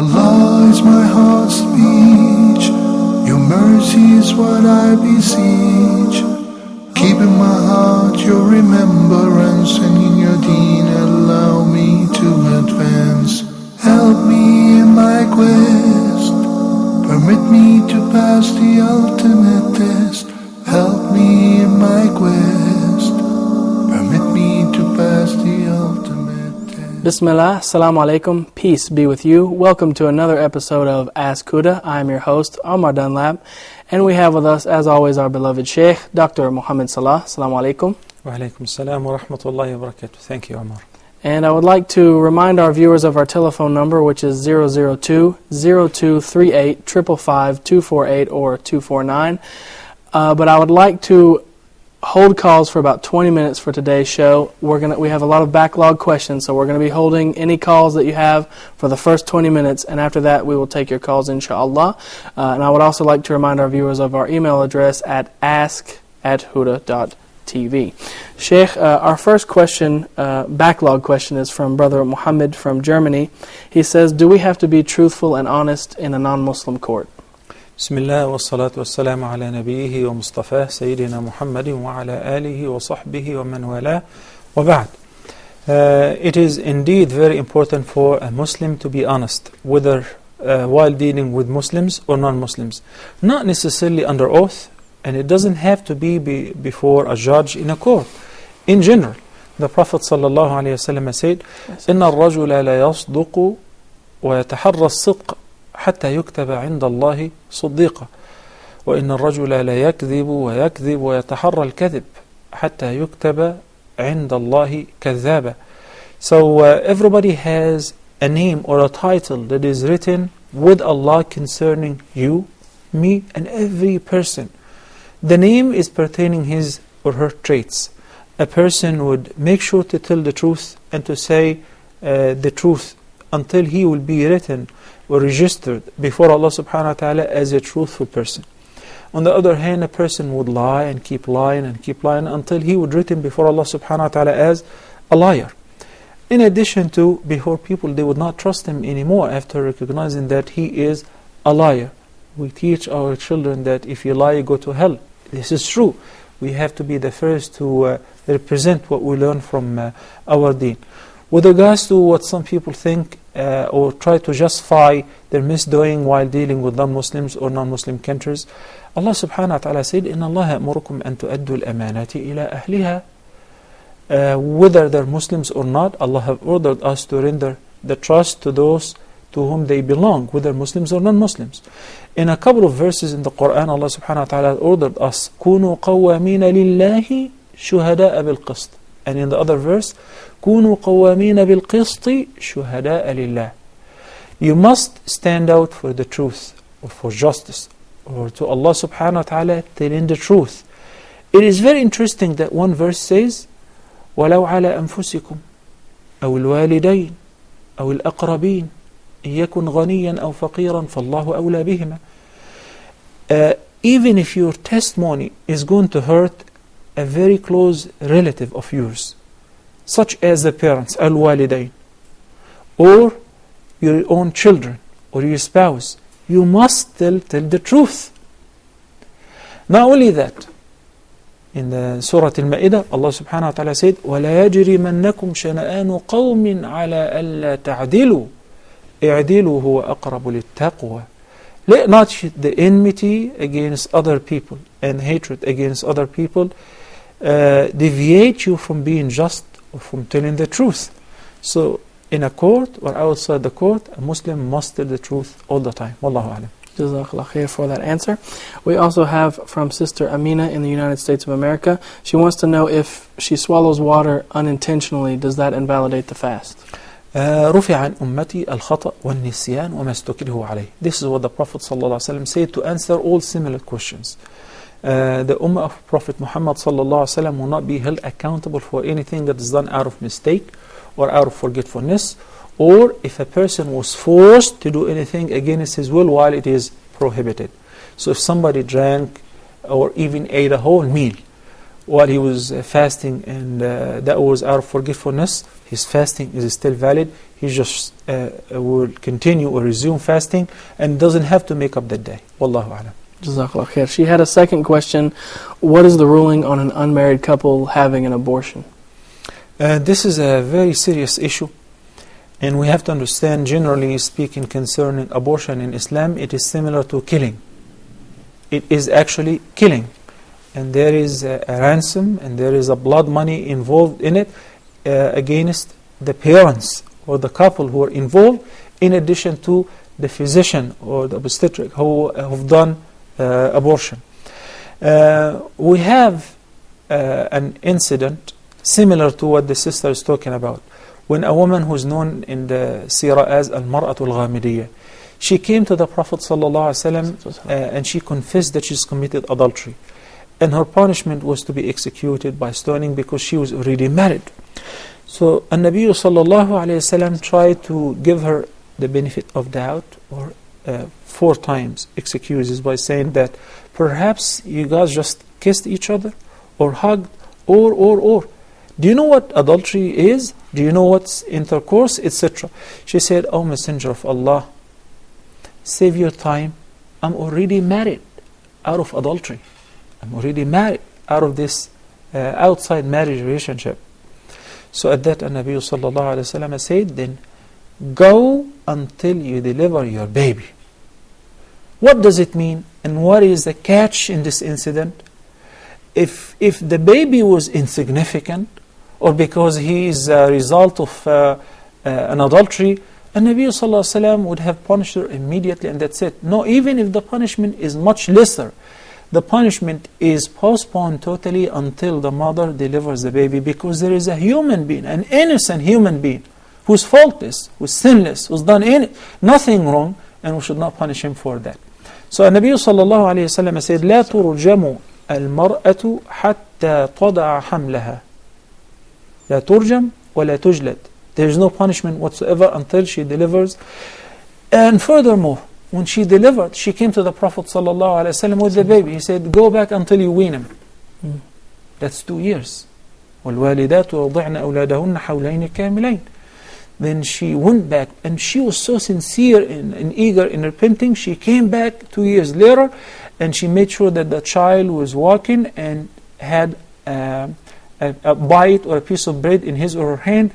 Allah is my heart's speech, your mercy is what I beseech. Keep in my heart your remembrance, and in your deen allow me to advance. Help me in my quest, permit me to pass the ultimate test. Help me in my quest, permit me to pass the ultimate test. Bismillah, Assalamu alaikum, peace be with you. Welcome to another episode of Ask Huda. I am your host, Omar Dunlap, and we have with us, as always, our beloved Sheikh, Dr. Muhammad Salah. Assalamu alaikum. Wa alaikum salam wa rahmatullahi wa barakatuh. Thank you, Omar. And I would like to remind our viewers of our telephone number, which is 002-0238 555 248 or 249. But I would like to hold calls for about 20 minutes for today's show. We have a lot of backlog questions, so we're going to be holding any calls that you have for the first 20 minutes, and after that we will take your calls, inshallah. And I would also like to remind our viewers of our email address at ask@huda.tv. Sheikh, our first question, backlog question, is from Brother Muhammad from Germany. He says, do we have to be truthful and honest in a non-Muslim court? Bismillah wa salatu wa salamu ala nabiyhi wa Mustafa Sayyidina Muhammadin wa ala alihi wa sahbihi wa man wala wa ba'd. It is indeed very important for a Muslim to be honest, whether while dealing with Muslims or non-Muslims. Not necessarily under oath, and it doesn't have to be before a judge in a court. In general, the Prophet sallallahu alayhi wa sallam said, إِنَّ الرَّجُلَ لَا يَصْدُقُ وَيَتَحَرَّى الصِّدْقَ حتى يكتب عند الله صديقا وإن الرجل لا يكذب ويكذب ويتحرى الكذب حتى يكتب عند الله كذابا. So everybody has a name or a title that is written with Allah concerning you, me, and every person. The name is pertaining his or her traits. A person would make sure to tell the truth and to say the truth until he will be written or registered before Allah subhanahu wa ta'ala as a truthful person. On the other hand, a person would lie and keep lying and keep lying until he would written before Allah subhanahu wa ta'ala as a liar. In addition to, before people, they would not trust him anymore after recognizing that he is a liar. We teach our children that if you lie, you go to hell. This is true. We have to be the first to represent what we learn from our deen. With regards to what some people think or try to justify their misdoing while dealing with non-Muslims or non-Muslim countries, Allah subhanahu wa ta'ala said, إِنَّ اللَّهَ يَأْمُرُكُمْ أَن تُؤَدُّوا الْأَمَانَةِ إِلَىٰ أَهْلِهَا. Whether they're Muslims or not, Allah have ordered us to render the trust to those to whom they belong, whether Muslims or non-Muslims. In a couple of verses in the Quran, Allah subhanahu wa ta'ala ordered us, كُونُوا قَوَّامِينَ لِلَّهِ شُهَدَاءَ بِالْقِسْطِ. And in the other verse, كُونُوا قَوَّامِينَ بِالْقِسْطِ شُهَدَاءَ لِلَّهِ. You must stand out for the truth, or for justice, or to Allah subhanahu wa ta'ala telling the truth. It is very interesting that one verse says, وَلَوْ عَلَى أَنفُسِكُمْ أَوْ الْوَالِدَيْنِ أَوْ الْأَقْرَبِينَ إِن يَكُنْ غَنِيًّا أَوْ فَقِيرًا فَاللَّهُ أَوْلَى بِهِمَا. Even if your testimony is going to hurt a very close relative of yours, such as the parents, al-walidain, or your own children, or your spouse, you must still tell the truth. Not only that, in the Surah Al-Ma'idah, Allah subhanahu wa ta'ala said, وَلَا يَجْرِمَنَّكُمْ شَنَآنُ قَوْمٍ عَلَىٰ أَلَّا تَعْدِلُوا اعْدِلُوا هُوَ أَقْرَبُ لِلتَّقْوَى. Let not the enmity against other people and hatred against other people deviate you from being just or from telling the truth. So in a court or outside the court, a Muslim must tell the truth all the time. Wallahu alam. Jazakallah khair for that answer. We also have from Sister Amina in the United States of America. She wants to know if she swallows water unintentionally, does that invalidate the fast? رفع عن أمتي الخطأ والنسيان وما استكره عليه. This is what the Prophet ﷺ said to answer all similar questions. The Ummah of Prophet Muhammad ﷺ will not be held accountable for anything that is done out of mistake or out of forgetfulness, or if a person was forced to do anything against his will while it is prohibited. So if somebody drank or even ate a whole meal while he was fasting, and that was out of forgetfulness, his fasting is still valid. He just will continue or resume fasting and doesn't have to make up that day. Wallahu a'lam. Jazakallah khair. She had a second question. What is the ruling on an unmarried couple having an abortion? This is a very serious issue, and we have to understand, generally speaking, concerning abortion in Islam, it is similar to killing. It is actually killing, and there is a ransom and there is a blood money involved in it against the parents or the couple who are involved, in addition to the physician or the obstetric who have done abortion. We have an incident similar to what the sister is talking about, when a woman who is known in the seerah as al-mar'atul ghamidiyya, she came to the Prophet ﷺ and she confessed that she's committed adultery, and her punishment was to be executed by stoning because she was already married. So An-Nabi ﷺ tried to give her the benefit of doubt, or 4 times excuses, by saying that perhaps you guys just kissed each other or hugged or. Do you know what adultery is? Do you know what's intercourse, etc.? She said, "Oh Messenger of Allah, save your time. I'm already married out of adultery. I'm already married out of this outside marriage relationship." So at that, An-Nabi sallallahu alayhi wa sallam said, "Then go until you deliver your baby." What does it mean? And what is the catch in this incident? If the baby was insignificant, or because he is a result of an adultery, An-Nabi sallallahu alayhi wa sallam would have punished her immediately, and that's it. No, even if the punishment is much lesser, the punishment is postponed totally until the mother delivers the baby, because there is a human being, an innocent human being, who's faultless, who's sinless, who's done nothing wrong, and we should not punish him for that. So An-Nabi sallallahu alayhi wa sallam said, "لا ترجم المرأة حتى تضع حملها." لا ترجم ولا تجلد. There is no punishment whatsoever until she delivers. And furthermore, when she delivered, she came to the Prophet sallallahu alaihi wasallam with the baby. He said, "Go back until you wean him." That's 2 years. والوالدات يرضعن أولادهن حولين كاملين. Then she went back, and she was so sincere and eager in repenting. She came back 2 years later, and she made sure that the child was walking and had a bite or a piece of bread in his or her hand,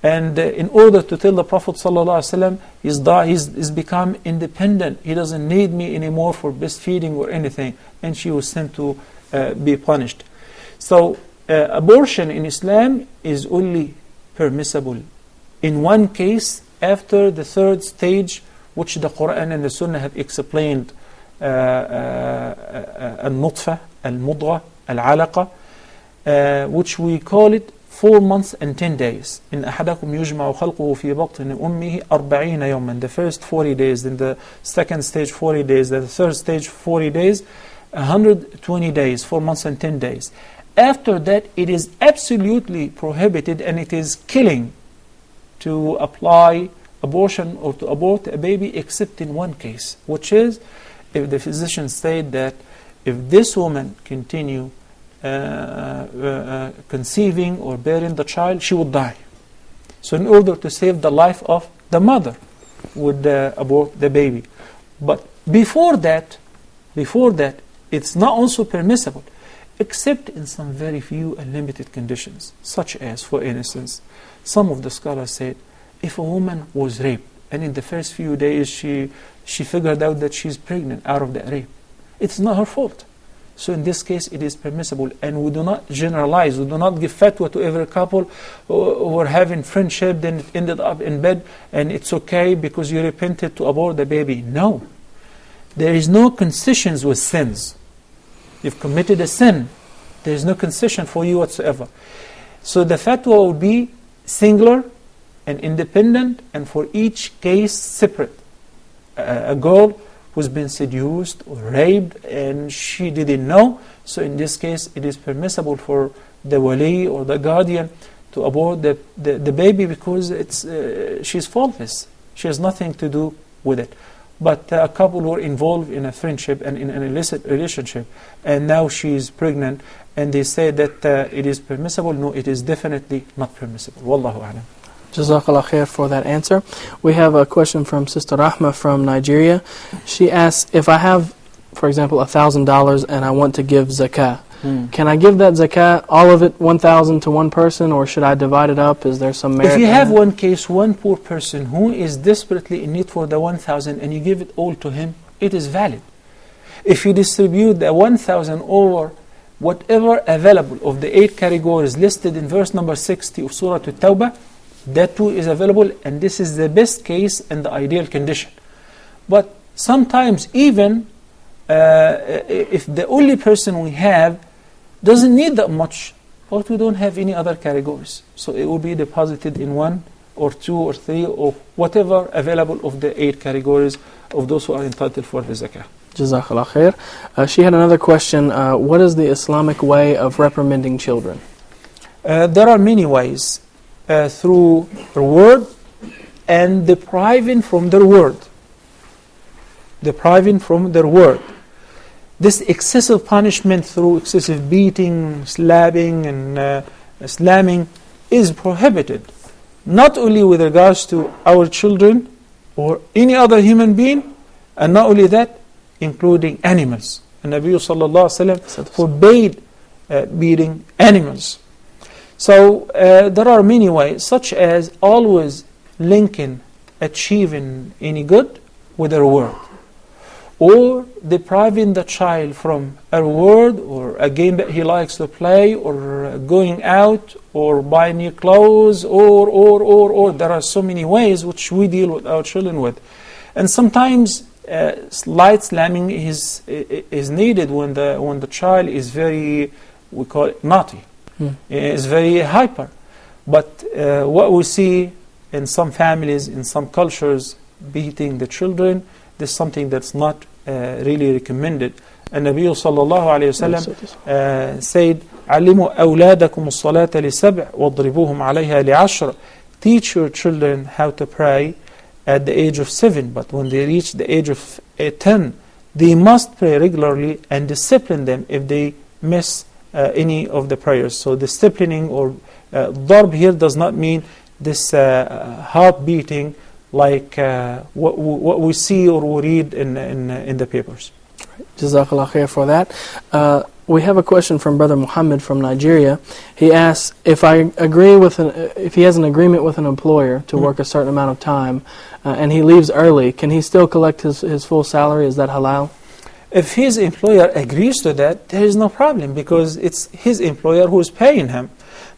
and in order to tell the Prophet ﷺ, he's become independent, he doesn't need me anymore for breastfeeding or anything, and she was sent to be punished. So abortion in Islam is only permissible in one case, after the 3rd stage, which the Quran and the Sunnah have explained, al-nutfa, al-mudgha, al-alaqa, which we call it 4 months and 10 days. إن أحدكم يجمع خلقه في بطن أمه 40 يوما. The first 40 days, then the second stage 40 days, then the third stage 40 days, 120 days, 4 months and 10 days. After that, it is absolutely prohibited, and it is killing to apply abortion or to abort a baby, except in one case, which is if the physician said that if this woman continue conceiving or bearing the child, she would die. So in order to save the life of the mother, would abort the baby. But before that, it's not also permissible, except in some very few and limited conditions, such as, for instance, some of the scholars said, if a woman was raped, and in the first few days she figured out that she's pregnant out of that rape, it's not her fault. So in this case, it is permissible, and we do not generalize. We do not give fatwa to every couple who were having friendship, then it ended up in bed, and it's okay because you repented to abort the baby. No. There is no concessions with sins. You've committed a sin. There is no concession for you whatsoever. So the fatwa will be singular and independent, and for each case separate. A girl who's been seduced or raped and she didn't know, so in this case it is permissible for the wali or the guardian to abort the baby, because it's she's faultless, she has nothing to do with it. but a couple who are involved in a friendship and in an illicit relationship, and now she is pregnant, and they say that it is permissible. No, it is definitely not permissible. Wallahu a'lam. Jazakallah khair for that answer. We have a question from Sister Rahma from Nigeria. She asks, if I have, for example, $1,000 and I want to give zakah, can I give that zakah, all of it, 1,000 to one person, or should I divide it up? Is there some merit? If you in have that? one case, one poor person who is desperately in need for the 1,000 and you give it all to him, it is valid. If you distribute the 1,000 over whatever available of the 8 categories listed in verse number 60 of Surah At-Tawbah, that too is available, and this is the best case and the ideal condition. But sometimes even if the only person we have doesn't need that much, but we don't have any other categories, so it will be deposited in 1 or 2 or 3 or whatever available of the 8 categories of those who are entitled for the zakah. Jazakallah khair. She had another question. What is the Islamic way of reprimanding children? There are many ways. Through reward and depriving from their word. Depriving from their word. This excessive punishment through excessive beating, slapping, and slamming is prohibited. Not only with regards to our children or any other human being, and not only that, including animals. And Nabi sallallahu alaihi wasallam forbade beating animals. So there are many ways, such as always linking achieving any good with a reward, or depriving the child from a reward or a game that he likes to play, or going out, or buy new clothes, or there are so many ways which we deal with our children with. And sometimes slight slamming is needed when the child is very, we call it naughty. Is very hyper. But what we see in some families, in some cultures, beating the children, this is something that's not really recommended. And Nabi sallallahu alayhi wa sallam said, عَلِّمُوا أَوْلَادَكُمُ الصَّلَاةَ لِسَبْعٍ وَاضْرِبُوهُمْ عَلَيْهَا لِعَشْرٍ. Teach your children how to pray at the age of 7, but when they reach the age of 10, they must pray regularly and discipline them if they miss any of the prayers. So disciplining or darb here does not mean this heart beating like what we see or we read in the papers. Jazakallah khair for that. We have a question from Brother Muhammad from Nigeria. He asks, if he has an agreement with an employer to work a certain amount of time and he leaves early, can he still collect his full salary? Is that halal? If his employer agrees to that, there is no problem, because it's his employer who is paying him.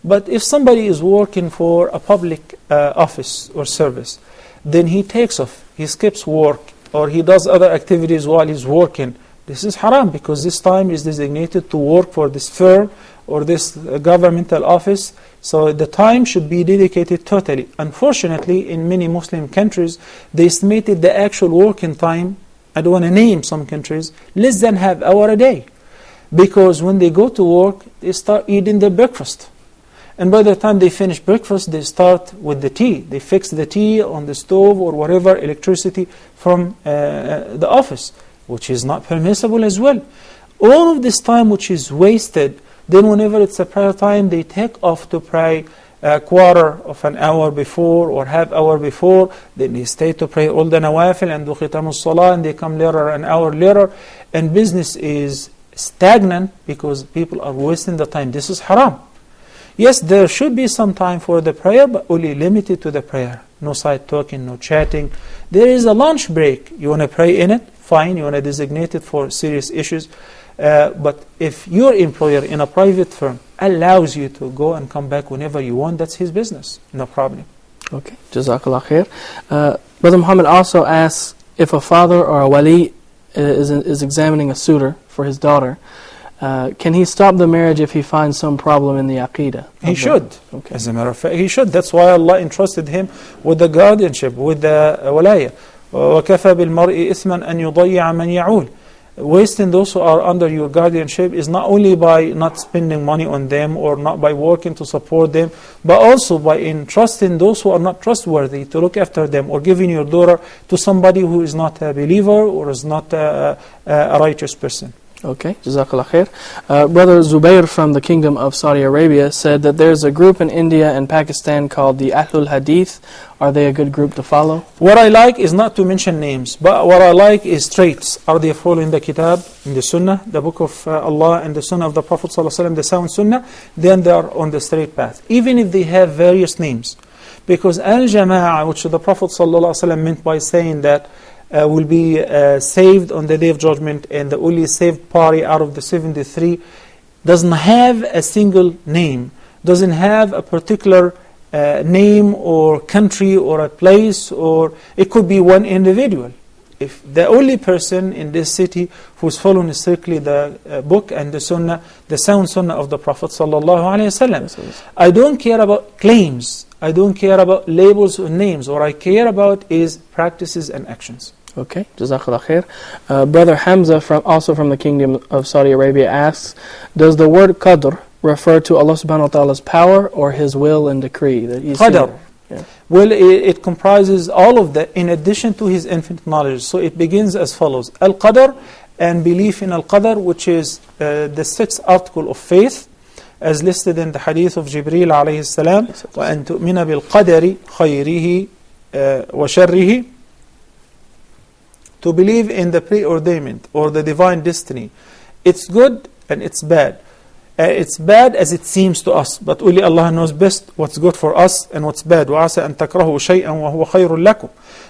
But if somebody is working for a public office or service, then he takes off, he skips work, or he does other activities while he's working, this is haram, because this time is designated to work for this firm or this governmental office. So the time should be dedicated totally. Unfortunately, in many Muslim countries, they estimated the actual working time, I don't want to name some countries, less than half hour a day. Because when they go to work, they start eating their breakfast. And by the time they finish breakfast, they start with the tea. They fix the tea on the stove or whatever, electricity from the office, which is not permissible as well. All of this time which is wasted, then whenever it's a prayer time, they take off to pray a quarter of an hour before or half hour before, then they stay to pray all the nawafil and do khitamus salah, and they come later, an hour later, and business is stagnant because people are wasting the time. This is haram. Yes, there should be some time for the prayer, but only limited to the prayer. No side talking, no chatting. There is a lunch break. You want to pray in it? Fine. You want to designate it for serious issues. But if your employer in a private firm allows you to go and come back whenever you want, that's his business. No problem. Okay. Jazakallah khair. Brother Muhammad also asks, if a father or a wali is examining a suitor for his daughter, can he stop the marriage if he finds some problem in the aqidah? He should. Okay. As a matter of fact, he should. That's why Allah entrusted him with the guardianship, with the walaya. وَكَفَى بِالْمَرْءِ إِثْمًا أَنْ يُضَيِّعَ مَنْ يَعُولُ. wasting those who are under your guardianship is not only by not spending money on them or not by working to support them, but also by entrusting those who are not trustworthy to look after them, or giving your daughter to somebody who is not a believer or is not a righteous person. Okay, Jazakallah khair. Brother Zubair from the Kingdom of Saudi Arabia said that there's a group in India and Pakistan called the Ahlul Hadith. Are they a good group to follow? What I like is not to mention names, but what I like is traits. Are they following the Kitab, in the Sunnah, the Book of Allah and the Sunnah of the Prophet ﷺ, the sound Sunnah? Then they are on the straight path, even if they have various names. Because Al-Jama'ah, which the Prophet ﷺ meant by saying that will be saved on the Day of Judgment, and the only saved party out of the 73 doesn't have a single name, doesn't have a particular name or country or a place, or it could be one individual. If the only person in this city who's following strictly the book and the Sunnah, the sound Sunnah of the Prophet ﷺ, I don't care about claims, I don't care about labels or names. What I care about is practices and actions. Okay, Jazakallah khair. Brother Hamza, also from the Kingdom of Saudi Arabia, asks, does the word qadr refer to Allah subhanahu wa ta'ala's power or His will and decree? Qadr. Yeah. Well, it comprises all of that in addition to His infinite knowledge. So it begins as follows. Al-Qadr, and belief in Al-Qadr, which is the sixth article of faith, as listed in the hadith of Jibreel alayhi salam, وَأَن تُؤْمِنَ بِالْقَدَرِ خَيْرِهِ وَشَرِّهِ, to believe in the preordainment or the divine destiny. It's good and it's bad. It's bad as it seems to us, but only Allah knows best what's good for us and what's bad. وَعَسَى أَن تَكْرَهُوا شَيْئًا وَهُوَ خَيْرٌ لَكُمْ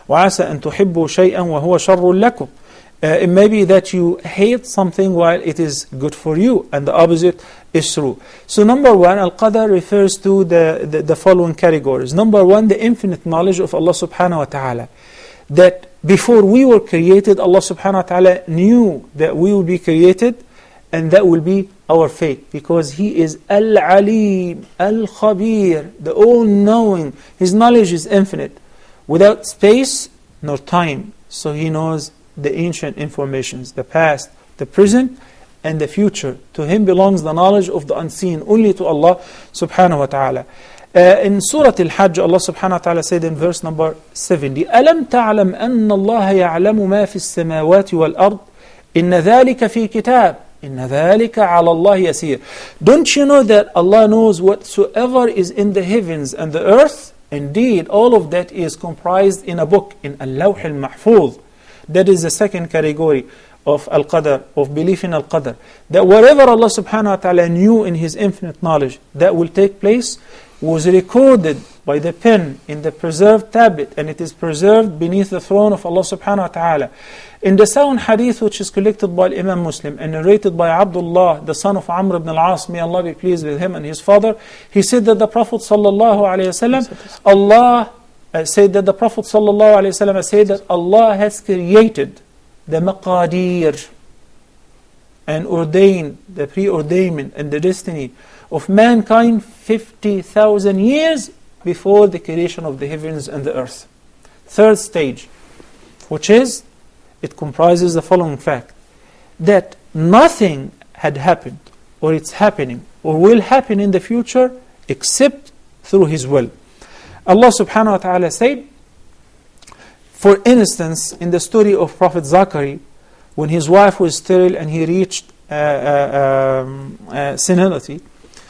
وَعَسَى أَن تُحِبُّوا شَيْئًا وَهُوَ شَرٌ لَكُمْ. It may be that you hate something while it is good for you, and the opposite is true. So number one, Al-Qadr refers to the following categories. Number one, the infinite knowledge of Allah subhanahu wa ta'ala. That before we were created, Allah subhanahu wa ta'ala knew that we will be created, and that will be our fate, because He is Al-Alim, Al-Khabir, the all-knowing. His knowledge is infinite, without space nor time. So He knows the ancient informations, the past, the present, and the future. To Him belongs the knowledge of the unseen, only to Allah subhanahu wa ta'ala. In Surah Al-Hajj, Allah subhanahu wa ta'ala said in verse number 70, أَلَمْ تَعْلَمْ أَنَّ اللَّهَ يَعْلَمُ مَا فِي السَّمَاوَاتِ وَالْأَرْضِ إِنَّ ذَلِكَ فِي كِتَابٍ إِنَّ ذَلِكَ عَلَى اللَّهِ يَسِيرٌ. Don't you know that Allah knows whatsoever is in the heavens and the earth? Indeed, all of that is comprised in a book, in Al-Lawh al-Mahfuz. That is the second category of Al-Qadr, of belief in Al-Qadr. That whatever Allah subhanahu wa ta'ala knew in His infinite knowledge that will take place, was recorded by the pen in the preserved tablet, and it is preserved beneath the throne of Allah subhanahu wa ta'ala. In the sound hadith which is collected by Imam Muslim and narrated by Abdullah, the son of Amr ibn al-As, may Allah be pleased with him and his father, he said that the Prophet sallallahu alayhi wa sallam, said that Allah has created the maqadir and ordained the preordainment and the destiny of mankind 50,000 years before the creation of the heavens and the earth. Third stage, which is, it comprises the following fact, that nothing had happened, or it's happening, or will happen in the future, except through His will. Allah subhanahu wa ta'ala said, for instance, in the story of Prophet Zachariah, when his wife was sterile and he reached senility,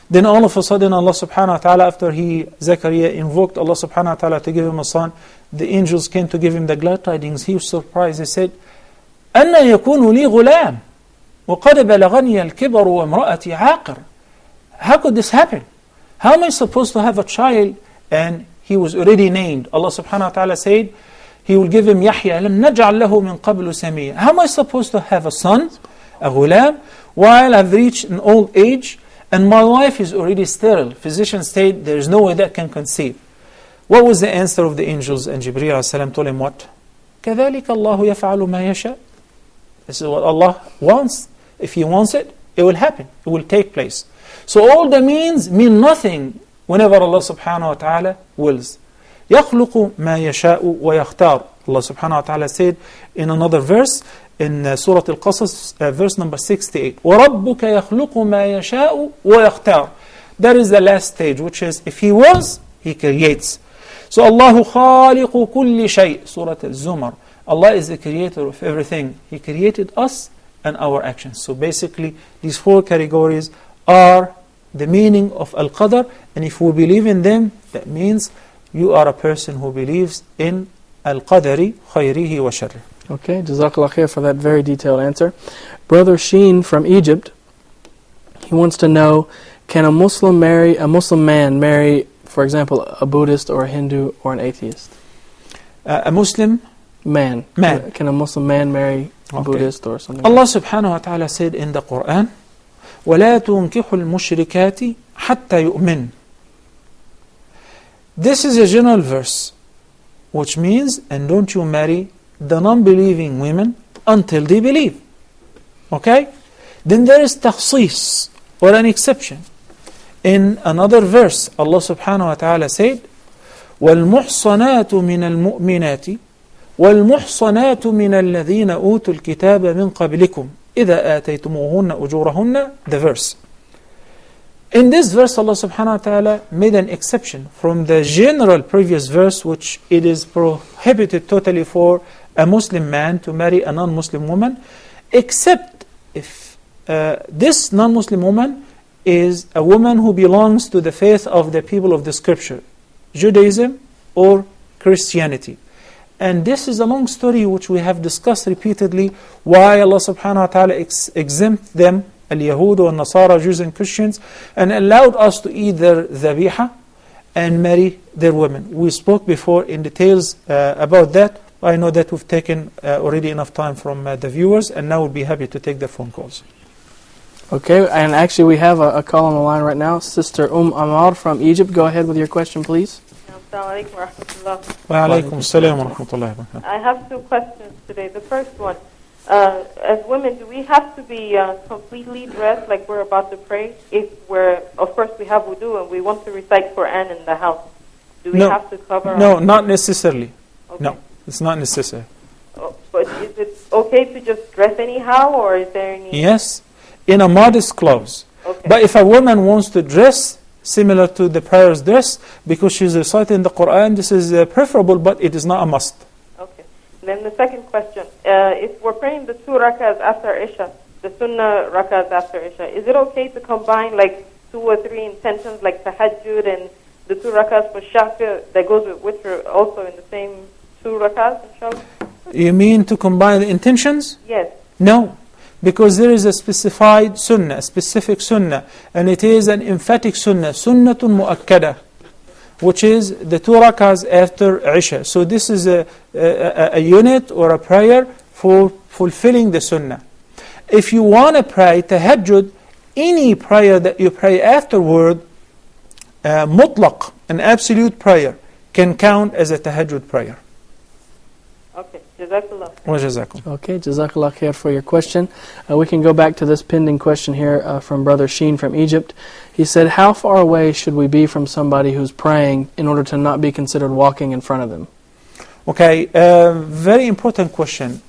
then all of a sudden Allah subhanahu wa ta'ala, after Zachariah invoked Allah subhanahu wa ta'ala to give him a son, the angels came to give him the glad tidings. He was surprised. He said, أَنَّ يَكُونُ لِي غُلَامٌ وَقَدْ بَلَغَنِيَ الْكِبَرُ وَامْرَأَتِي عَاقِرٌ. How could this happen? How am I supposed to have a child? And he was already named. Allah subhanahu wa ta'ala said, He will give him Yahya. لَمْ نَجْعَلْ لَهُ مِنْ قَبْلُ سَمِيًّا. How am I supposed to have a son, a ghulam, while I've reached an old age, and my wife is already sterile? Physicians said there is no way that can conceive. What was the answer of the angels? And Jibreel alayhi salam told him what? كَذَلِكَ اللَّهُ يَفْعَلُ مَا يَشَاءُ. This is what Allah wants. If He wants it, it will happen. It will take place. So all the means mean nothing whenever Allah subhanahu wa ta'ala wills. يخلق ما يشاء ويختار. Allah subhanahu wa ta'ala said in another verse in Surah Al-Qasas, verse number 68, وَرَبُّكَ يَخْلُقُ مَا يَشَاءُ وَيَخْتَارُ. That is the last stage, which is if He wills, He creates. So Allahu khaliqu kulli shay, Surah Al-Zumar. Allah is the creator of everything. He created us and our actions. So basically, these four categories are the meaning of Al-Qadr, and if we believe in them, that means you are a person who believes in Al-Qadri khayrihi wa sharri. Okay, Jazakallah khair for that very detailed answer. Brother Sheen from Egypt, he wants to know, can a Muslim man marry, for example, a Buddhist or a Hindu or an atheist? A Muslim man. Can a Muslim man marry a Buddhist or something? Allah subhanahu wa ta'ala said in the Quran, وَلَا تُنْكِحُ الْمُشْرِكَاتِ حَتَّى يُؤْمِنْ. This is a general verse, which means, and don't you marry the non-believing women until they believe. Okay? Then there is takhsis, or an exception. In another verse, Allah subhanahu wa ta'ala said, وَالْمُحْصَنَاتُ مِنَ الْمُؤْمِنَاتِ وَالْمُحْصَنَاتُ مِنَ الَّذِينَ أُوتُوا الْكِتَابَ مِنْ قَبْلِكُمْ إِذَا آتَيْتُمُوهُنَّ أُجُورَهُنَّ. The verse. In this verse, Allah subhanahu wa ta'ala made an exception from the general previous verse, which it is prohibited totally for a Muslim man to marry a non-Muslim woman, except if this non-Muslim woman is a woman who belongs to the faith of the people of the scripture, Judaism or Christianity. And this is a long story which we have discussed repeatedly, why Allah subhanahu wa ta'ala exempt them, al-Yahud or Nasara, Jews and Christians, and allowed us to eat their dhabiha and marry their women. We spoke before in details about that. I know that we've taken already enough time from the viewers, and now we'll be happy to take their phone calls. Okay, and actually we have a call on the line right now. Sister Amar from Egypt, go ahead with your question, please. Assalamu alaikum wa rahmatullah. Wa alaikum assalam wa rahmatullahi wa barakatuh. I have two questions today. The first one, as women, do we have to be completely dressed like we're about to pray? If of course we have wudu and we want to recite Quran in the house, do we have to cover? No, not necessarily. Okay. No, it's not necessary. But is it okay to just dress anyhow, or is there any? Yes, in a modest clothes. Okay. But if a woman wants to dress similar to the prayer's dress, because she's reciting the Quran, this is preferable, but it is not a must. Okay. Then the second question, if we're praying the 2 rakahs after Isha, the sunnah rakahs after Isha, is it okay to combine like 2 or 3 intentions like tahajjud and the 2 rakahs for shafi that goes with witr also in the same 2 rakahs, inshallah? You mean to combine the intentions? Yes. No, because there is a specified sunnah, a specific sunnah, and it is an emphatic sunnah, sunnatun mu'akkada, which is the 2 rakahs after Isha. So this is a unit or a prayer for fulfilling the sunnah. If you want to pray tahajjud, any prayer that you pray afterward, mutlaq, an absolute prayer, can count as a tahajjud prayer. Okay. Jazakallah. Wa jazakum. Okay, Jazakallah khair for your question. We can go back to this pending question here from Brother Sheen from Egypt. He said, how far away should we be from somebody who's praying in order to not be considered walking in front of them? Okay, very important question.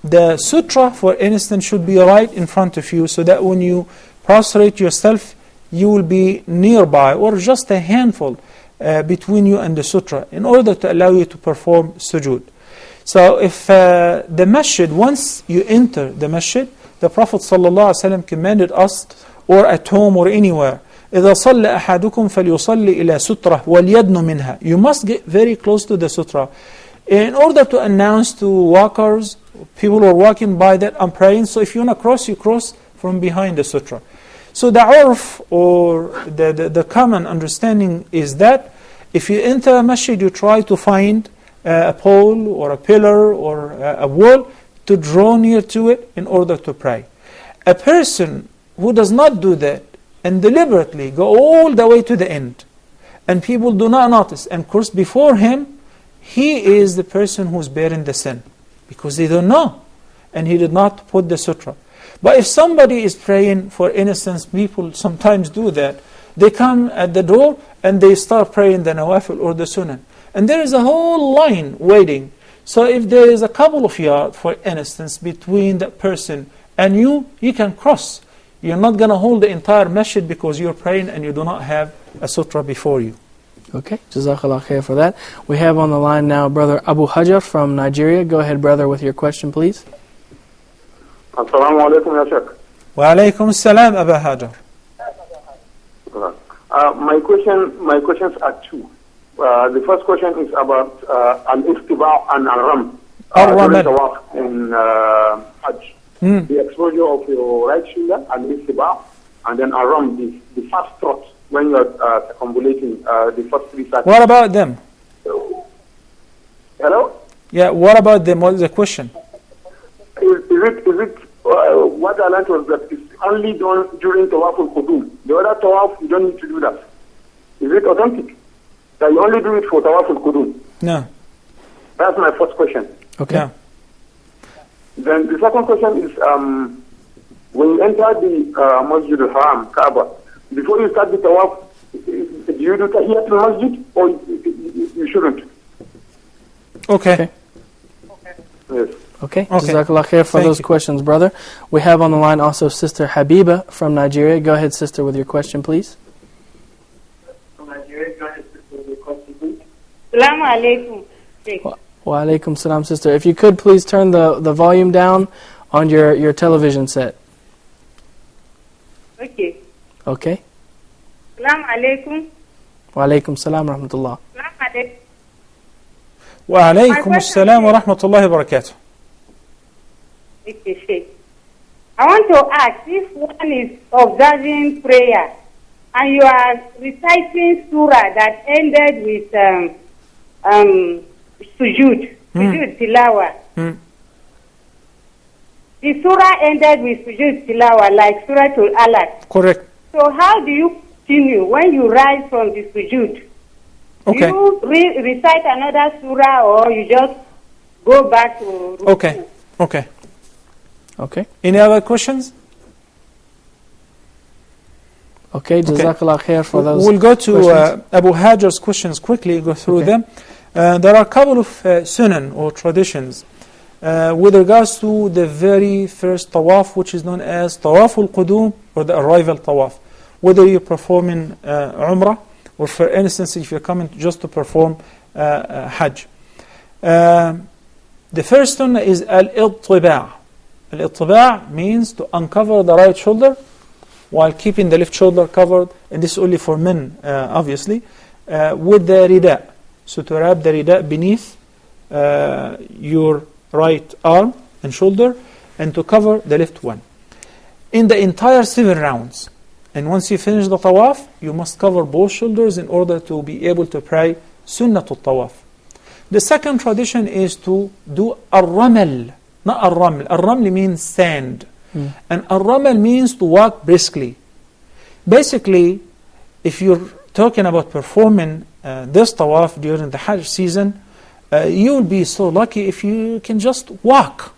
The sutra, for instance, should be right in front of you, so that when you prostrate yourself, you will be nearby, or just a handful between you and the sutra, in order to allow you to perform sujood. So if the masjid, once you enter the masjid, the Prophet ﷺ commanded us, or at home or anywhere, إِذَا صَلَّ أَحَدُكُمْ فَلْيُصَلِّ إِلَى سُتْرَةٍ وَلْيَدْنُ مِنْهَا. You must get very close to the sutra in order to announce to walkers, people who are walking by, that I'm praying. So if you want to cross, you cross from behind the sutra. So the urf, or the common understanding is that if you enter a masjid, you try to find a pole or a pillar or a wall to draw near to it in order to pray. A person who does not do that and deliberately go all the way to the end, and people do not notice, and of course before him, he is the person who's bearing the sin, because they don't know, and he did not put the sutra. But if somebody is praying, for instance, people sometimes do that, they come at the door and they start praying the nawafil or the sunnah. and there is a whole line waiting. So if there is a couple of yards, for instance, between that person and you can cross. You're not going to hold the entire masjid because you're praying and you do not have a sutra before you. Okay, Jazakallah khair for that. We have on the line now Brother Abu Hajar from Nigeria. Go ahead, brother, with your question, please. Assalamu alaikum, ya Sheikh. Wa alaykum as-salam, Abu Hajar. My questions are two. The first question is about al-istiba' and al-ram. During tawaf in Hajj. The exposure of your right shoulder, al-istiba', and then al-ram, the fast trot when you are circumambulating the first 3 cycles. What about them? Hello? Yeah, what about them? What is the question? Is it what I learned was that it's only done during tawaf al-qudum. The other tawaf, you don't need to do that. Is it authentic? That you only do it for tawaf al-qudum? No. That's my first question. Okay. Yeah. Then the second question is, when you enter the Masjid al-Haram, Kaaba, before you start the tawaf, do you do tahiyyat al-masjid or you shouldn't? Okay. Yes. Okay, Jazakallah khair for those questions, brother. We have on the line also Sister Habiba from Nigeria. Go ahead, sister, with your question, please. Assalamu alaikum. Wa alaikum salam, sister. If you could please turn the volume down on your television set. Okay. Okay. Assalamu alaikum. Wa alaikum salam rahmatullah. Assalamu alaikum. Wa alaykum as-salam wa rahmatullahi wa barakatuh. Okay, Sheikh. I want to ask, if one is observing prayer and you are reciting surah that ended with sujood tilawa. The surah ended with sujood tilawa, like Surah Al-Alaq. Correct. So how do you continue when you rise from the sujood? Okay. Do you recite another surah or you just go back to ruku? Okay. Okay. Any other questions? Okay, Jazakallah khair for those We'll go to questions. Abu Hajar's questions quickly, go through them. There are a couple of sunan or traditions with regards to the very first tawaf, which is known as tawaf al-qudum or the arrival tawaf. Whether you're performing umrah or, for instance, if you're coming just to perform hajj. The first sunnah is al-ittiba'. Al-ittiba' means to uncover the right shoulder while keeping the left shoulder covered, and this is only for men, obviously, with the rida. So to wrap the rida beneath your right arm and shoulder, and to cover the left one. In the entire 7 rounds, and once you finish the tawaf, you must cover both shoulders in order to be able to pray sunnatul tawaf. The second tradition is to do ar-ramal, not ar-raml. Ar-raml means sand. And ar-ramal means to walk briskly. Basically, if you're talking about performing this tawaf during the Hajj season, you will be so lucky if you can just walk.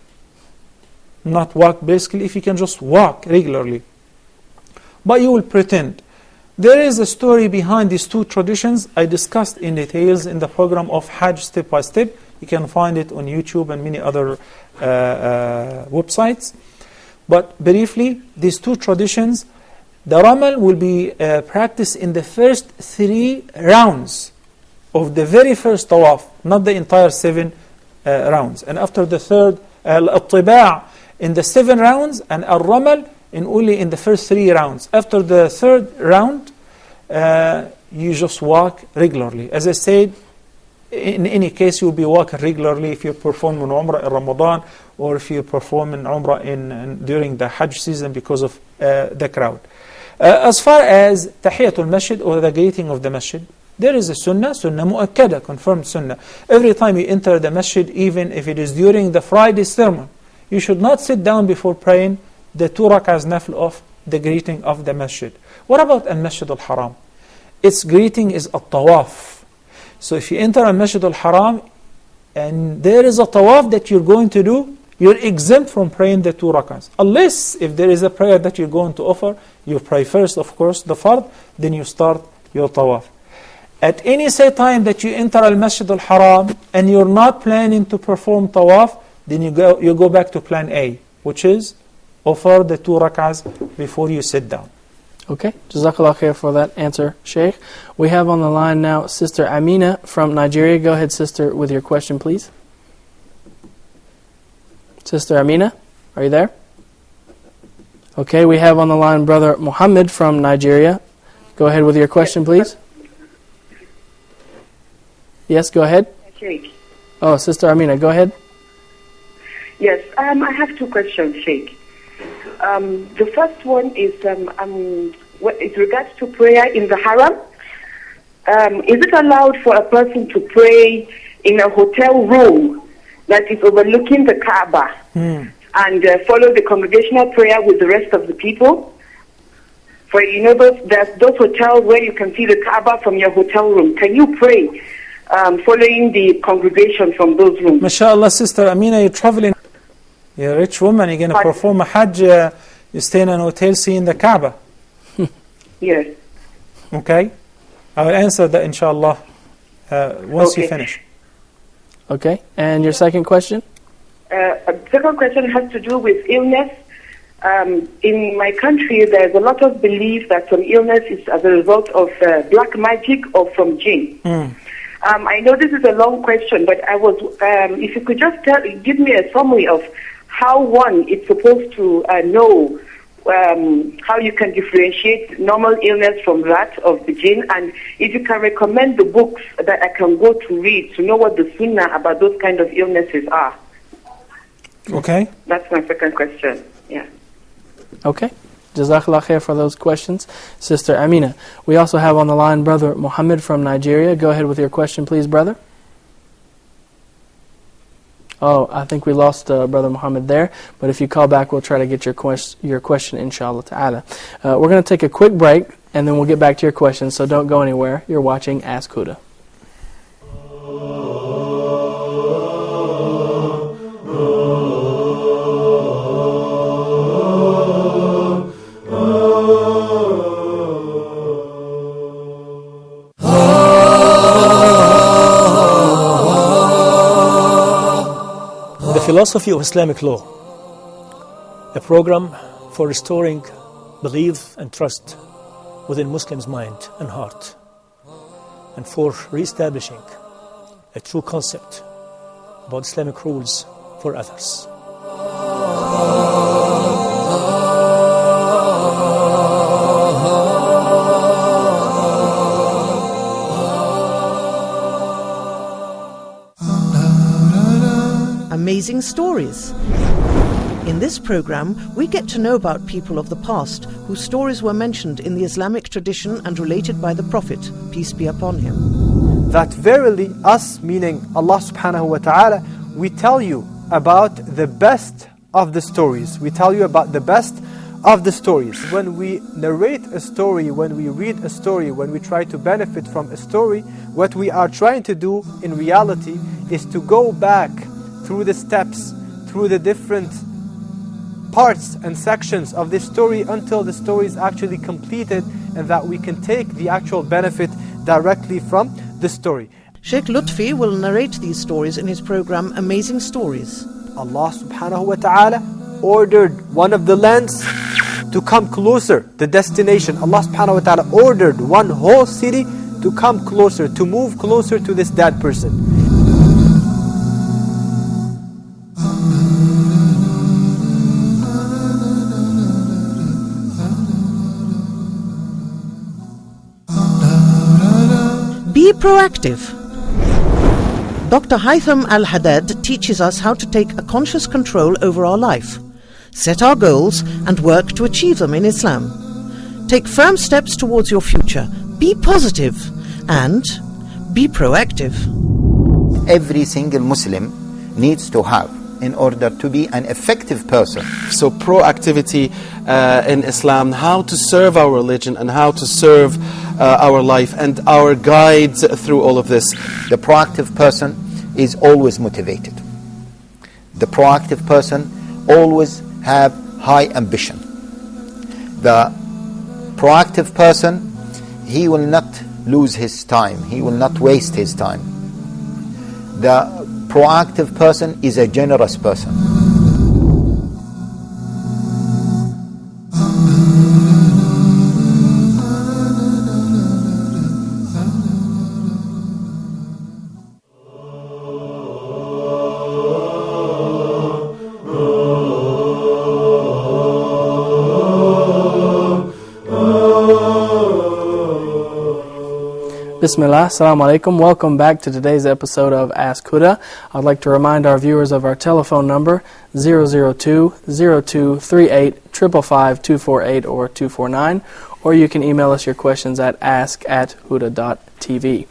Not walk briskly, if you can just walk regularly. But you will pretend. There is a story behind these two traditions I discussed in details in the program of Hajj Step by Step. You can find it on YouTube and many other websites. But briefly, these two traditions, the ramal will be practiced in the first 3 rounds of the very first tawaf, not the entire 7 rounds. And after the third, al-ittiba' in the 7 rounds, and al-ramal only in the first 3 rounds. After the third round, you just walk regularly. As I said, in any case, you'll be walking regularly if you perform an Umrah in Ramadan or if you perform an Umrah during the Hajj season because of the crowd. As far as Tahiyatul Masjid or the greeting of the Masjid, there is a sunnah mu'akkada, confirmed sunnah. Every time you enter the Masjid, even if it is during the Friday sermon, you should not sit down before praying the 2 rak'ahs nafl of the greeting of the Masjid. What about al-Masjid al-Haram? Its greeting is a-tawaf. So if you enter al-Masjid al-Haram and there is a tawaf that you're going to do, you're exempt from praying the 2 rak'ahs. Unless if there is a prayer that you're going to offer, you pray first, of course, the fard, then you start your tawaf. At any say time that you enter al-Masjid al-Haram and you're not planning to perform tawaf, then you go back to plan A, which is offer the 2 rak'ahs before you sit down. Okay, Jazakallah khair for that answer, Sheikh. We have on the line now Sister Amina from Nigeria. Go ahead, Sister, with your question, please. Sister Amina, are you there? Okay, we have on the line Brother Muhammad from Nigeria. Go ahead with your question, please. Yes, go ahead. Sheikh. Oh, Sister Amina, go ahead. Yes, I have 2 questions, Sheikh. The first one is with regards to prayer in the Haram. Is it allowed for a person to pray in a hotel room that is overlooking the Kaaba and follow the congregational prayer with the rest of the people? For there's those hotels where you can see the Kaaba from your hotel room. Can you pray following the congregation from those rooms? MashaAllah, Sister Amina, you're traveling. You're a rich woman, you're going to perform a Hajj, you stay in an hotel seeing the Kaaba. Yes. Okay? I will answer that inshallah once you finish. Okay, and your second question? Second question has to do with illness. In my country, there's a lot of belief that some illness is as a result of black magic or from jinn. I know this is a long question, but if you could just give me a summary of how one is supposed to know how you can differentiate normal illness from that of the jinn, and if you can recommend the books that I can go to read to know what the sunnah about those kind of illnesses are. Okay. That's my second question. Yeah. Okay. Jazakallah khair for those questions, Sister Amina. We also have on the line Brother Muhammad from Nigeria. Go ahead with your question, please, brother. Oh, I think we lost Brother Muhammad there, but if you call back, we'll try to get your question, inshallah ta'ala. We're going to take a quick break, and then we'll get back to your questions, so don't go anywhere. You're watching Ask Huda. Philosophy of Islamic Law, a program for restoring belief and trust within Muslims' mind and heart, and for re-establishing a true concept about Islamic rules for others. Amazing stories. In this program, we get to know about people of the past whose stories were mentioned in the Islamic tradition and related by the Prophet, peace be upon him. That verily us, meaning Allah subhanahu wa ta'ala, we tell you about the best of the stories. We tell you about the best of the stories. When we narrate a story, when we read a story, when we try to benefit from a story, what we are trying to do in reality is to go back through the steps, through the different parts and sections of this story until the story is actually completed, and that we can take the actual benefit directly from the story. Sheikh Lutfi will narrate these stories in his program Amazing Stories. Allah subhanahu wa ta'ala ordered one of the lands to come closer, the destination. Allah subhanahu wa ta'ala ordered one whole city to come closer, to move closer to this dead person. Be proactive. Dr. Haytham Al-Haddad teaches us how to take a conscious control over our life, set our goals and work to achieve them in Islam. Take firm steps towards your future. Be positive and be proactive. Every single Muslim needs to have in order to be an effective person. So proactivity in Islam, how to serve our religion and how to serve our life and our guides through all of this. The proactive person is always motivated. The proactive person always have high ambition. The proactive person, he will not lose his time. He will not waste his time. The proactive person is a generous person. Bismillah, Assalamu alaikum. Welcome back to today's episode of Ask Huda. I'd like to remind our viewers of our telephone number 002-0238-555-248 or 249, or you can email us your questions at ask@huda.tv.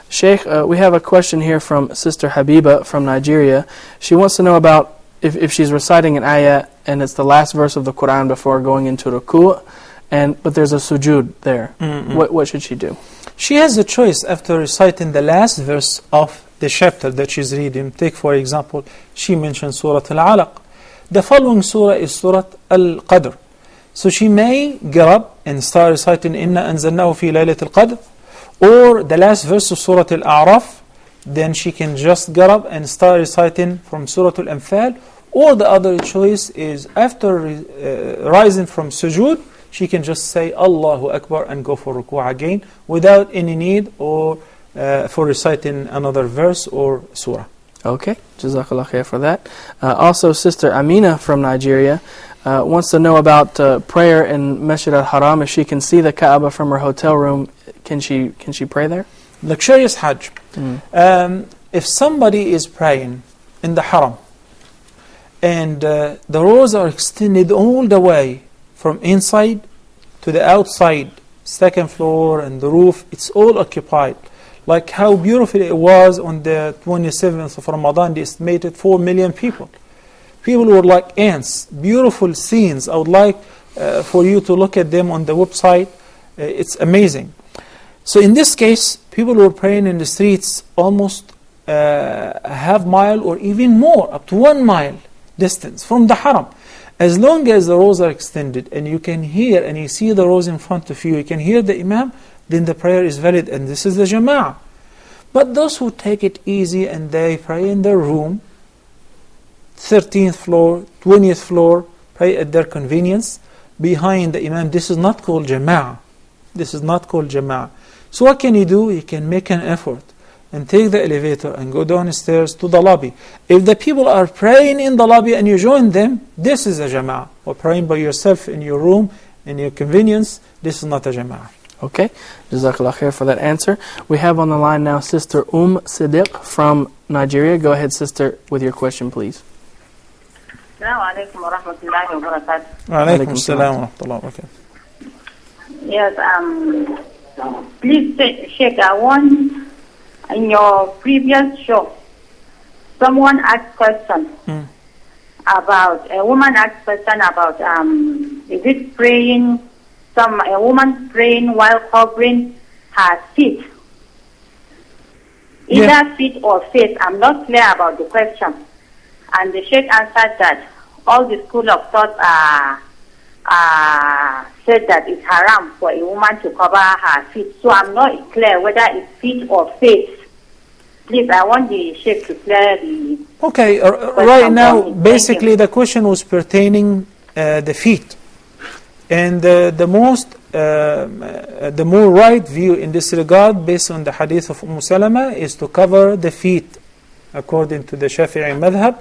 Sheikh, we have a question here from Sister Habiba from Nigeria. She wants to know about if she's reciting an ayah and it's the last verse of the Quran before going into ruku', but there's a sujood there. What should she do? She has a choice after reciting the last verse of the chapter that she's reading. Take, for example, she mentioned Surah Al-Alaq. The following surah is Surah Al-Qadr. So she may get up and start reciting Inna anzalnahu fi laylat al-Qadr, or the last verse of Surah Al-A'raf. Then she can just get up and start reciting from Surah Al-Anfal. Or the other choice is after rising from sujood, she can just say Allahu Akbar and go for ruku' again without any need or for reciting another verse or surah. Okay, Jazakallah khair for that. Also, Sister Amina from Nigeria wants to know about prayer in Masjid al-Haram. If she can see the Kaaba from her hotel room, can she pray there? Luxurious Hajj. If somebody is praying in the Haram and the rows are extended all the way from inside to the outside, second floor and the roof, it's all occupied. Like how beautiful it was on the 27th of Ramadan, they estimated 4 million people. People were like ants, beautiful scenes. I would like for you to look at them on the website. It's amazing. So in this case, people were praying in the streets almost a half mile or even more, up to 1 mile distance from the Haram. As long as the rows are extended and you can hear and you see the rows in front of you, you can hear the Imam, then the prayer is valid, and this is the Jama'ah. But those who take it easy and they pray in their room, 13th floor, 20th floor, pray at their convenience, behind the Imam, this is not called Jama'ah. This is not called Jama'ah. So what can you do? You can make an effort and take the elevator and go downstairs to the lobby. If the people are praying in the lobby and you join them, this is a Jama'ah. Or praying by yourself in your room, in your convenience, this is not a Jama'ah. Okay, Jazakallah khair for that answer. We have on the line now Sister Siddiq from Nigeria. Go ahead, Sister, with your question, please. Assalamu alaikum wa rahmatullahi wa barakatuh. Wa alaikum assalam wa rahmatullahi wa barakatuh. Yes, please, Sheikh, I want, in your previous show, someone asked question about, a woman asked question about, is it praying, a woman praying while covering her feet? Either feet or face, I'm not clear about the question. And the Sheikh answered that all the school of thought said that it's haram for a woman to cover her feet. So I'm not clear whether it's feet or face. Please, I want the Sheikh to clear the... Okay, right now, basically the question was pertaining the feet. And the more right view in this regard, based on the hadith of Salama, is to cover the feet, according to the Shafi'i madhab,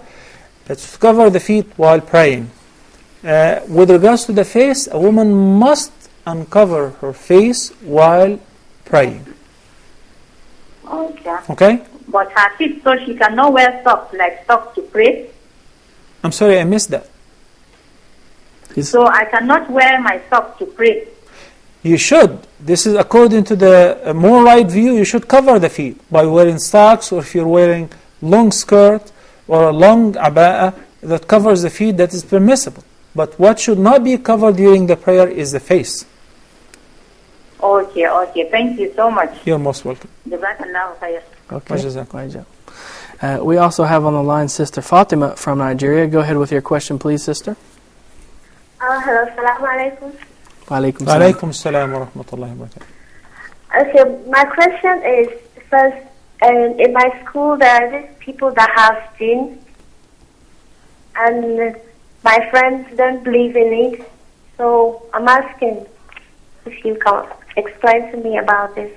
that's to cover the feet while praying. With regards to the face, a woman must uncover her face while praying. Okay? But her feet, so she cannot wear socks, like socks to pray? I'm sorry, I missed that. So I cannot wear my socks to pray? You should. This is according to the more right view, you should cover the feet by wearing socks, or if you're wearing long skirt or a long aba'ah that covers the feet, that is permissible. But what should not be covered during the prayer is the face. Okay. Thank you so much. You're most welcome. Okay. We also have on the line Sister Fatima from Nigeria. Go ahead with your question, please, Sister. Hello, assalamu alaikum. Wa alaikum salam wa rahmatullahi wa barakatuh. Okay, my question is, first, in my school there are these people that have jinn, and my friends don't believe in it. So I'm asking if you can explain to me about this.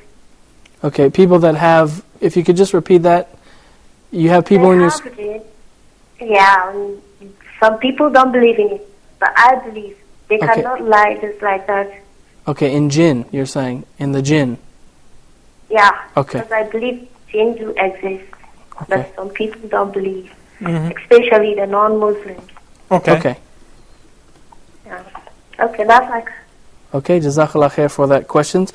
Okay, people that have, if you could just repeat that. You have people in your school? Yeah, some people don't believe in it, but I believe. They cannot lie just like that. Okay, in jinn, you're saying, in the jinn. Yeah, okay. Because I believe jinn do exist, but some people don't believe, especially the non-Muslims. Okay. Yeah. Okay, that's like... Okay, Jazakallah khair for that questions.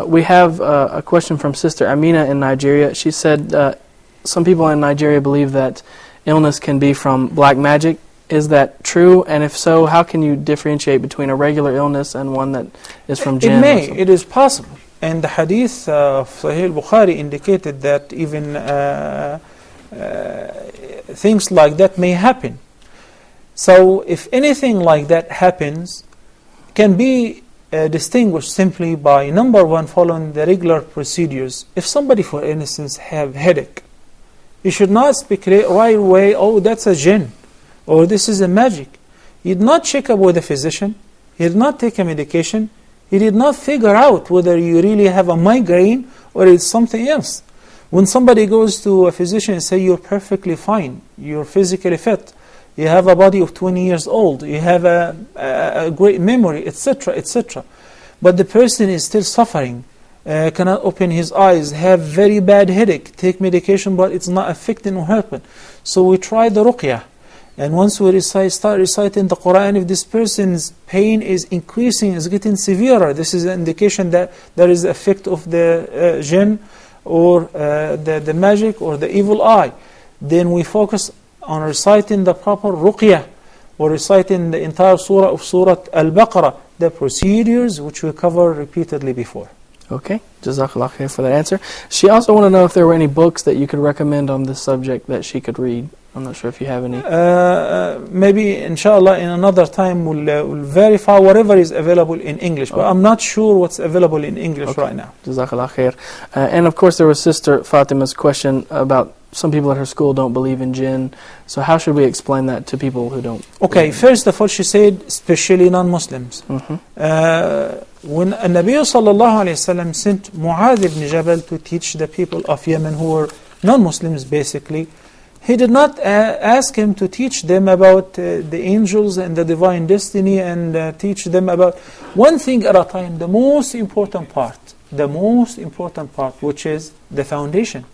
We have a question from Sister Amina in Nigeria. She said some people in Nigeria believe that illness can be from black magic. Is that true? And if so, how can you differentiate between a regular illness and one that is from jinn? It is possible. And the hadith of Sahih Bukhari indicated that even things like that may happen. So if anything like that happens, can be distinguished simply by, number one, following the regular procedures. If somebody, for instance, have headache, you should not speculate right away, oh, that's a jinn, or this is a magic. He did not check up with a physician, he did not take a medication, he did not figure out whether you really have a migraine or it's something else. When somebody goes to a physician and say, you're perfectly fine, you're physically fit, you have a body of 20 years old, you have a great memory, etc., etc. But the person is still suffering, cannot open his eyes, have very bad headache, take medication, but it's not affecting or helping. So we try the ruqyah. And once we start reciting the Quran, if this person's pain is increasing, is getting severer, this is an indication that there is the effect of the jinn or the magic or the evil eye. Then we focus on reciting the proper ruqyah or reciting the entire surah of Surah Al-Baqarah, the procedures which we covered repeatedly before. Okay, Jazakallah khair for that answer. She also wanted to know if there were any books that you could recommend on this subject that she could read. I'm not sure if you have any. Maybe, inshallah, in another time we'll verify whatever is available in English. But I'm not sure what's available in English right now. Jazakallah khair. And of course there was Sister Fatima's question about some people at her school don't believe in jinn. So how should we explain that to people who don't? Okay, first of all, she said, especially non-Muslims. When Nabi sallallahu alayhi wasallam sent Mu'adh ibn Jabal to teach the people of Yemen who were non-Muslims basically, he did not ask him to teach them about the angels and the divine destiny and teach them about one thing at a time, the most important part, which is the foundation.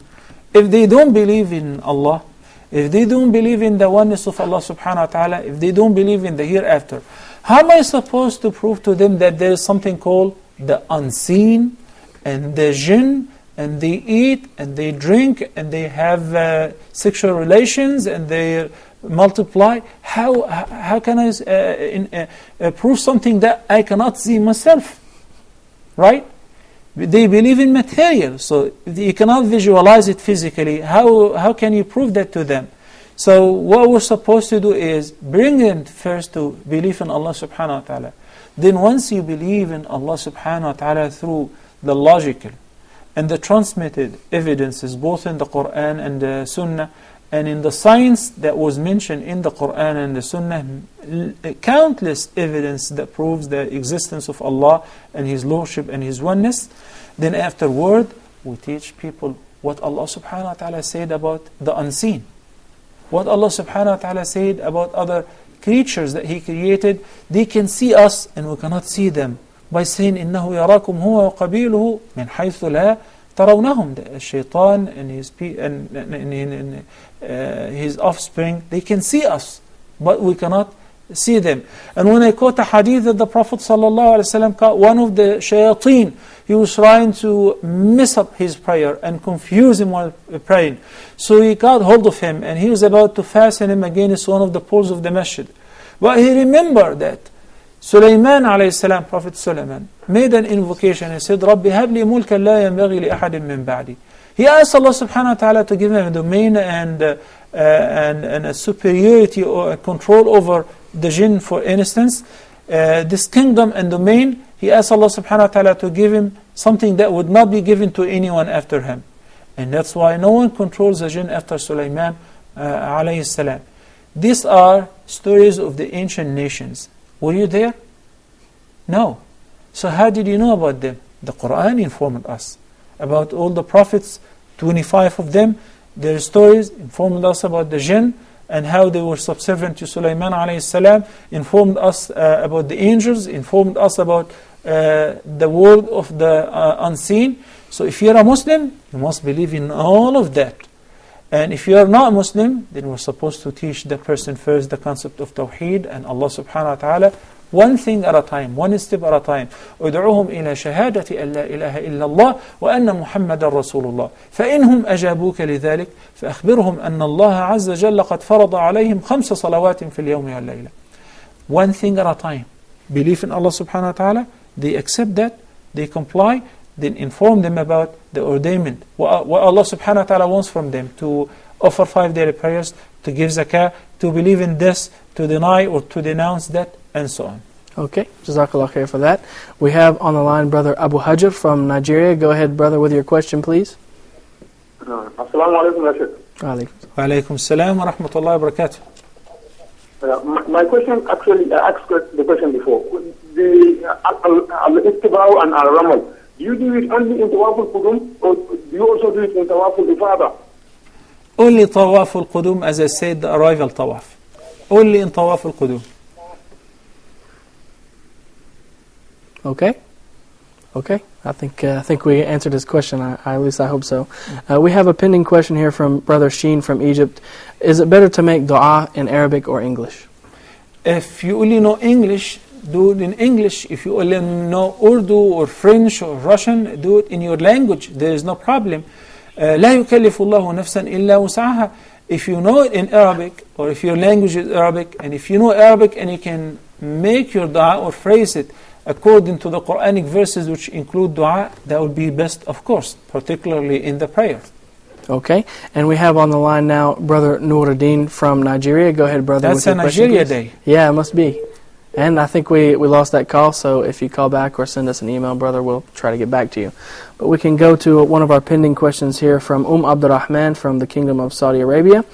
If they don't believe in Allah, if they don't believe in the oneness of Allah subhanahu wa ta'ala, if they don't believe in the hereafter, how am I supposed to prove to them that there is something called the unseen and the jinn, and they eat and they drink and they have sexual relations and they multiply? How can I prove something that I cannot see myself? Right? They believe in material, so you cannot visualize it physically. How can you prove that to them? So what we're supposed to do is bring them first to believe in Allah subhanahu wa ta'ala. Then once you believe in Allah subhanahu wa ta'ala through the logical and the transmitted evidences, both in the Quran and the Sunnah, and in the science that was mentioned in the Quran and the Sunnah, countless evidence that proves the existence of Allah and His Lordship and His oneness, then afterward we teach people what Allah subhanahu wa ta'ala said about the unseen, what Allah subhanahu wa ta'ala said about other creatures that He created. They can see us and we cannot see them, by saying إِنَّهُ يَرَاكُمْ هُوَ وَقَبِيلُهُ مِنْ حَيْثُ لَا تَرَوْنَهُم. The shaitan and his offspring, they can see us, but we cannot see them. And when I quote a hadith that the Prophet ﷺ caught one of the shayateen, he was trying to mess up his prayer and confuse him while praying. So he got hold of him and he was about to fasten him against one of the poles of the masjid. But he remembered that Sulaiman alayhi salam, Prophet Sulaiman, made an invocation and said, رَبِّ هَبْ لِي مُلْكًا لَا يَنْبَغِي لِأَحَدٍ مِّن بَعْدِي. He asked Allah subhanahu wa ta'ala to give him a domain and a superiority or a control over the jinn, for instance, this kingdom and domain he asked Allah subhanahu wa ta'ala to give him something that would not be given to anyone after him. And that's why no one controls the jinn after Sulaiman alayhi salam. These are stories of the ancient nations. Were you there? No. So how did you know about them? The Quran informed us about all the prophets, 25 of them. Their stories informed us about the jinn and how they were subservient to Sulaiman alayhi salam, informed us about the angels, informed us about the world of the unseen. So if you're a Muslim, you must believe in all of that. And if you are not Muslim, then we're supposed to teach the person first the concept of Tawheed and Allah subhanahu wa ta'ala, one thing at a time, one step at a time. ادعوهم إلى شهادة أن لا إله إلا الله وأن محمد رسول الله فإنهم أجابوك لذلك فأخبرهم أن الله عز وجل قد فرض عليهم 5 صلوات في اليوم والليلة. One thing at a time. Believe in Allah subhanahu wa ta'ala, they accept that, they comply, then inform them about the ordainment, what Allah subhanahu wa ta'ala wants from them, to offer 5 daily prayers, to give zakah, to believe in this, to deny or to denounce that, and so on. Okay, Jazakallah khair for that. We have on the line Brother Abu Hajr from Nigeria. Go ahead, brother, with your question, please. Assalamu alaikum. Wa alaikum assalam wa rahmatullahi wa barakatuh. My question, actually, I asked the question before. The Al-Istiba'u and Al-Ramal, do you do it only in Tawaf al-Qudum, or do you also do it in Tawaf al-Ifada? Only Tawaf al-Qudum, as I said, the arrival Tawaf. Only in Tawaf al-Qudum. Okay. I think we answered his question. At least I hope so. We have a pending question here from Brother Sheen from Egypt. Is it better to make dua in Arabic or English? If you only know English, do it in English. If you only know Urdu or French or Russian, do it in your language. There is no problem. لا يكلف الله نفسا إلا وسعها. If you know it in Arabic, or if your language is Arabic, and if you know Arabic and you can make your dua or phrase it according to the Quranic verses which include dua, that would be best, of course, particularly in the prayer. Okay, and we have on the line now Brother Nuruddin from Nigeria. Go ahead, brother. That's a Nigeria day. Yeah, it must be. And I think we lost that call, so if you call back or send us an email, brother, we'll try to get back to you. But we can go to one of our pending questions here from Abdurrahman from the Kingdom of Saudi Arabia.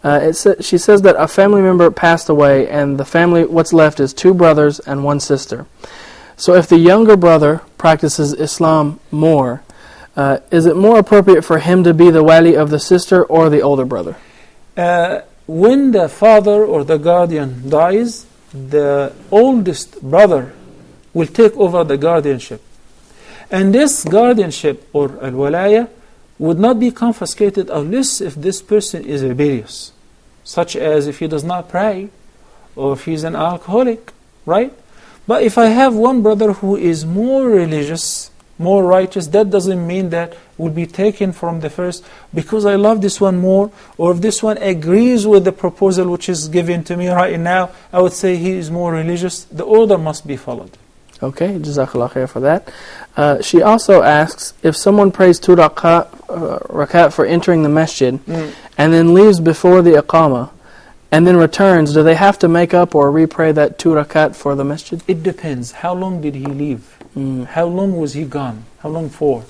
She says that a family member passed away, and the family, what's left is 2 brothers and 1 sister. So if the younger brother practices Islam more, is it more appropriate for him to be the wali of the sister or the older brother? When the father or the guardian dies, the oldest brother will take over the guardianship. And this guardianship or al-walaya would not be confiscated unless if this person is rebellious, such as if he does not pray or if he's an alcoholic, right? But if I have one brother who is more religious, more righteous, that doesn't mean that will be taken from the first because I love this one more, or if this one agrees with the proposal which is given to me right now, I would say he is more religious. The order must be followed. Okay, Jazakallah khair for that. She also asks, if someone prays 2 rakat for entering the masjid and then leaves before the iqamah and then returns, do they have to make up or re-pray that 2 rakat for the masjid? It depends. How long did he leave? How long was he gone? How long for?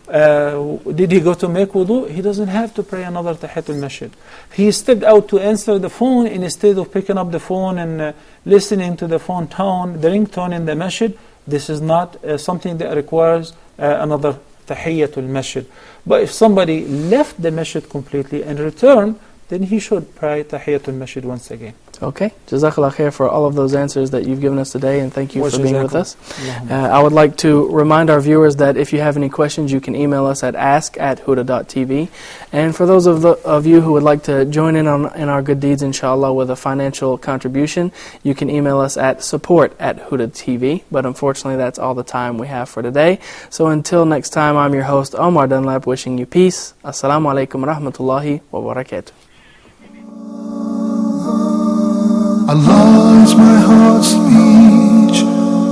Did he go to make wudu? He doesn't have to pray another tahiyatul masjid. He stepped out to answer the phone, and instead of picking up the phone and listening to the phone tone, the ringtone in the masjid, this is not something that requires another tahiyatul masjid. But if somebody left the masjid completely and returned, then he should pray tahiyatul masjid once again. Okay, Jazakallah khair for all of those answers that you've given us today, and thank you for being with us. I would like to remind our viewers that if you have any questions, you can email us at ask@huda.tv. And for those of you who would like to join in our good deeds, inshallah, with a financial contribution, you can email us at support@huda.tv. But unfortunately, that's all the time we have for today. So until next time, I'm your host, Omar Dunlap, wishing you peace. Assalamu alaikum wa rahmatullahi wa barakatuh. Allah is my heart's speech.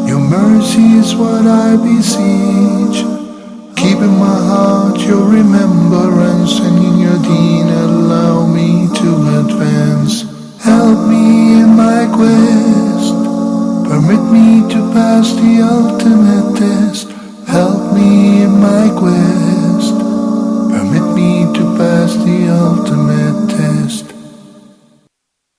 Your mercy is what I beseech. Keep in my heart your remembrance, and in your deen allow me to advance. Help me in my quest. Permit me to pass the ultimate test. Help me in my quest. Permit me to pass the ultimate test.